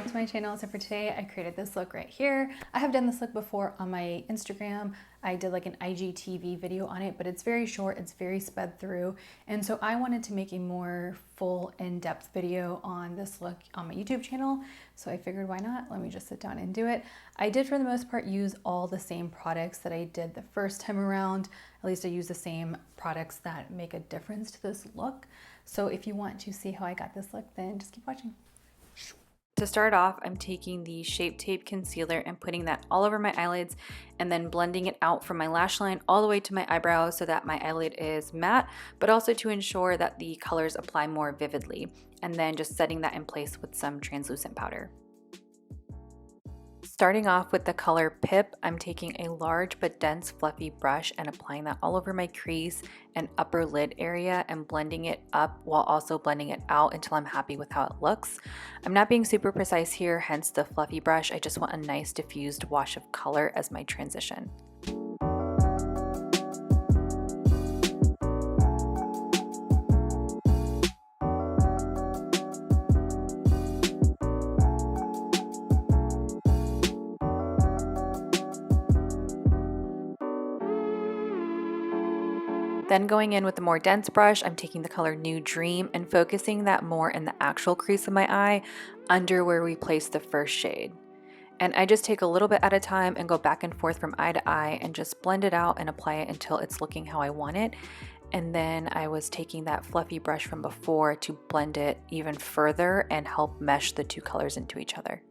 back to my channel. So for today, I created this look right here. I have done this look before on my Instagram. I did like an IGTV video on it, but it's very short, it's very sped through. And so I wanted to make a more full in-depth video on this look on my YouTube channel. So I figured why not? Let me just sit down and do it. I did for the most part use all the same products that I did the first time around. At least I used the same products that make a difference to this look. So if you want to see how I got this look, then just keep watching. To start off, I'm taking the Shape Tape Concealer and putting that all over my eyelids and then blending it out from my lash line all the way to my eyebrows so that my eyelid is matte, but also to ensure that the colors apply more vividly, and then just setting that in place with some translucent powder. Starting off with the color Pip, I'm taking a large but dense fluffy brush and applying that all over my crease and upper lid area and blending it up while also blending it out until I'm happy with how it looks. I'm not being super precise here, hence the fluffy brush. I just want a nice diffused wash of color as my transition. Then going in with a more dense brush, I'm taking the color New Dream and focusing that more in the actual crease of my eye, under where we placed the first shade. And I just take a little bit at a time and go back and forth from eye to eye and just blend it out and apply it until it's looking how I want it. And then I was taking that fluffy brush from before to blend it even further and help mesh the two colors into each other.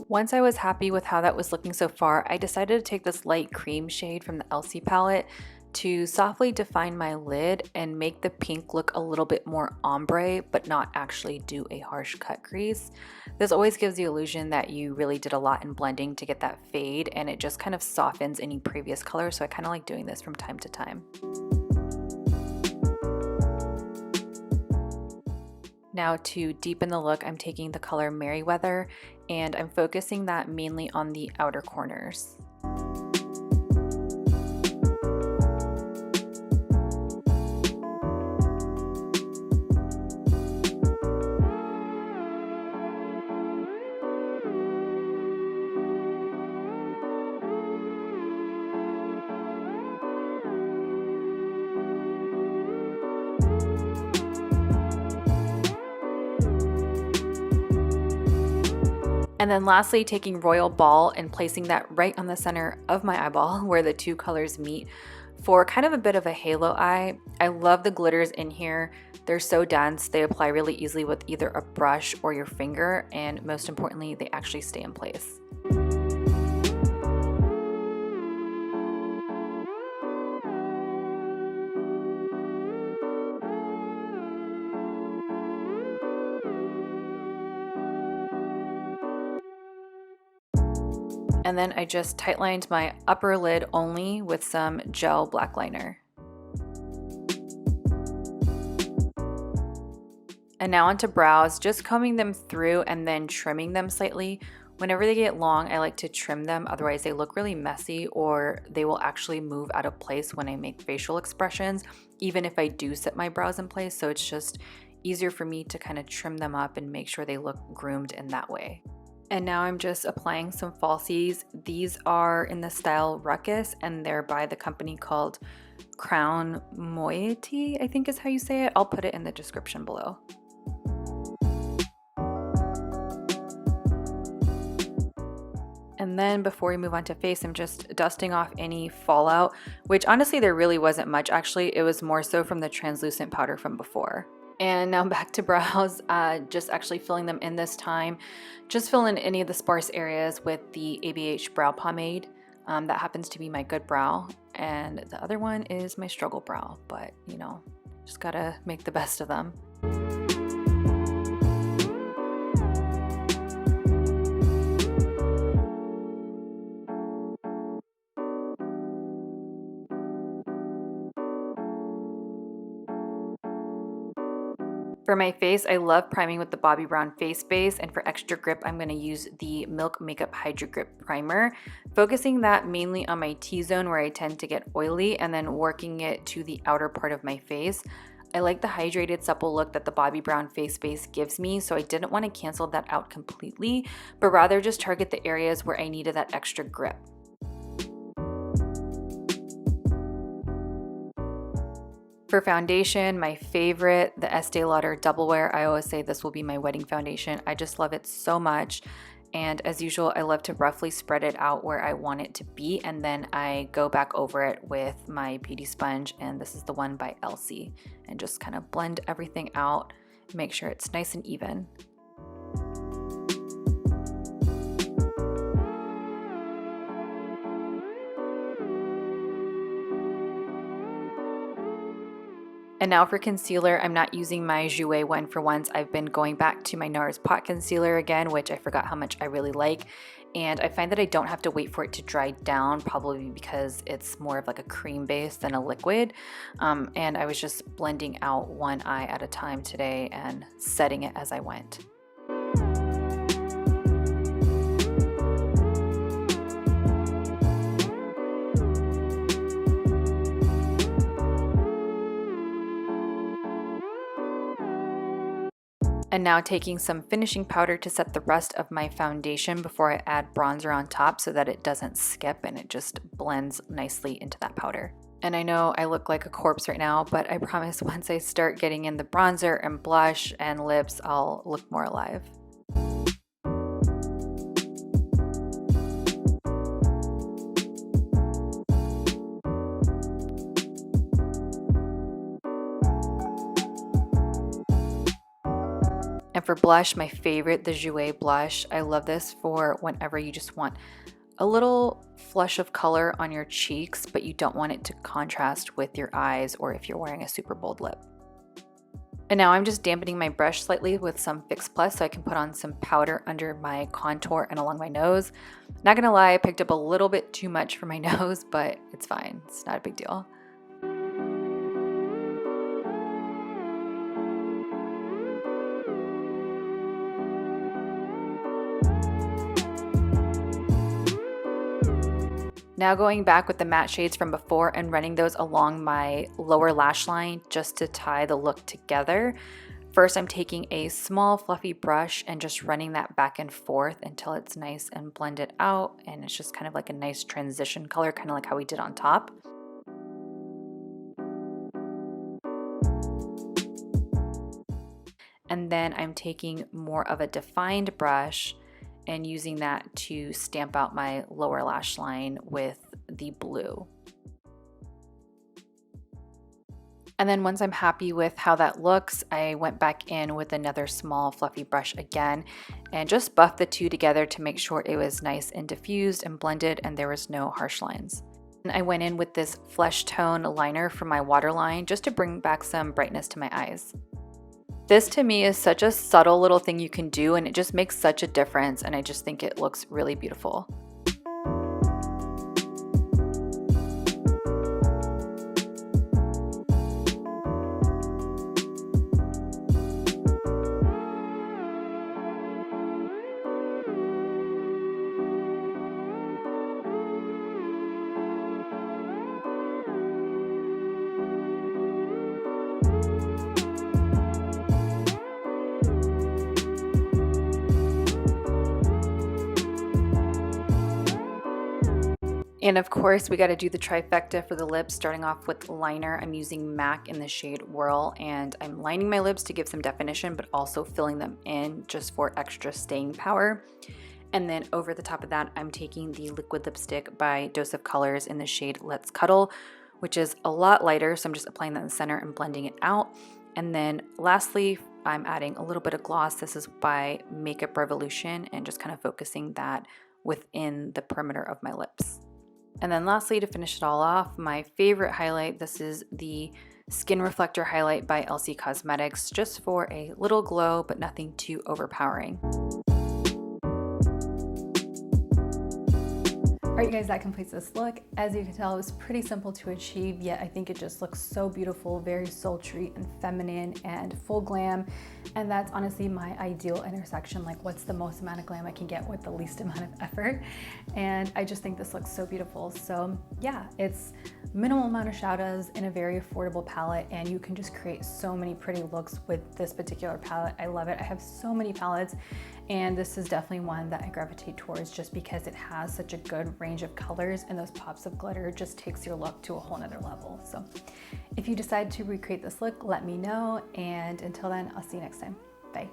Once I was happy with how that was looking so far, I decided to take this light cream shade from the ELCIE palette to softly define my lid and make the pink look a little bit more ombre, but not actually do a harsh cut crease. This always gives the illusion that you really did a lot in blending to get that fade, and it just kind of softens any previous color, so I kind of like doing this from time to time. Now to deepen the look, I'm taking the color Merryweather and I'm focusing that mainly on the outer corners. And then lastly, taking Royal Ball and placing that right on the center of my eyeball where the two colors meet for kind of a bit of a halo eye. I love the glitters in here. They're so dense. They apply really easily with either a brush or your finger, and most importantly, they actually stay in place. And then I just tightlined my upper lid only with some gel black liner. And now onto brows, just combing them through and then trimming them slightly. Whenever they get long, I like to trim them, otherwise they look really messy or they will actually move out of place when I make facial expressions, even if I do set my brows in place. So it's just easier for me to kind of trim them up and make sure they look groomed in that way. And now I'm just applying some falsies. These are in the style RUKUS and they're by the company called MOIETY, I think is how you say it. I'll put it in the description below. And then before we move on to face, I'm just dusting off any fallout, which honestly there really wasn't much. Actually, it was more so from the translucent powder from before. And now back to brows, just actually filling them in this time. Just fill in any of the sparse areas with the ABH brow pomade. That happens to be my good brow. And the other one is my struggle brow, but you know, just gotta make the best of them. For my face, I love priming with the Bobbi Brown face base, and for extra grip, I'm going to use the Milk Makeup Hydra Grip Primer, focusing that mainly on my T-zone where I tend to get oily, and then working it to the outer part of my face. I like the hydrated, supple look that the Bobbi Brown face base gives me, so I didn't want to cancel that out completely, but rather just target the areas where I needed that extra grip. For foundation, my favorite, the Estee Lauder Double Wear. I always say this will be my wedding foundation. I just love it so much. And as usual, I love to roughly spread it out where I want it to be, and then I go back over it with my beauty sponge, and this is the one by ELCIE, and just kind of blend everything out, make sure it's nice and even. And now for concealer, I'm not using my JOUER one for once. I've been going back to my NARS pot concealer again, which I forgot how much I really like. And I find that I don't have to wait for it to dry down, probably because it's more of like a cream base than a liquid. And I was just blending out one eye at a time today and setting it as I went. And now taking some finishing powder to set the rest of my foundation before I add bronzer on top so that it doesn't skip and it just blends nicely into that powder. And I know I look like a corpse right now, but I promise once I start getting in the bronzer and blush and lips, I'll look more alive. And for blush, my favorite, the JOUER blush. I love this for whenever you just want a little flush of color on your cheeks, but you don't want it to contrast with your eyes or if you're wearing a super bold lip. And now I'm just dampening my brush slightly with some Fix Plus so I can put on some powder under my contour and along my nose. Not gonna lie, I picked up a little bit too much for my nose, but it's fine. It's not a big deal. Now going back with the matte shades from before and running those along my lower lash line just to tie the look together. First, I'm taking a small fluffy brush and just running that back and forth until it's nice and blended out, and it's just kind of like a nice transition color, kind of like how we did on top. And then I'm taking more of a defined brush and using that to stamp out my lower lash line with the blue. And then once I'm happy with how that looks, I went back in with another small fluffy brush again and just buffed the two together to make sure it was nice and diffused and blended and there was no harsh lines. And I went in with this flesh tone liner from my waterline just to bring back some brightness to my eyes. This to me is such a subtle little thing you can do, and it just makes such a difference, and I just think it looks really beautiful. And of course, we got to do the trifecta for the lips, starting off with liner. I'm using MAC in the shade Whirl, and I'm lining my lips to give some definition, but also filling them in just for extra staying power. And then over the top of that, I'm taking the liquid lipstick by Dose of Colors in the shade Let's Cuddle, which is a lot lighter, so I'm just applying that in the center and blending it out. And then lastly, I'm adding a little bit of gloss. This is by Makeup Revolution, and just kind of focusing that within the perimeter of my lips. And then lastly, to finish it all off, my favorite highlight, this is the Skin Reflector Highlight by ELCIE Cosmetics, just for a little glow, but nothing too overpowering. Alright you guys, that completes this look. As you can tell, it was pretty simple to achieve, yet I think it just looks so beautiful, very sultry and feminine and full glam. And that's honestly my ideal intersection, like what's the most amount of glam I can get with the least amount of effort. And I just think this looks so beautiful. So yeah, it's minimal amount of shadows in a very affordable palette, and you can just create so many pretty looks with this particular palette. I love it. I have so many palettes, and this is definitely one that I gravitate towards just because it has such a good range of colors, and those pops of glitter just takes your look to a whole nother level. So if you decide to recreate this look, let me know, and until then, I'll see you next time. Bye.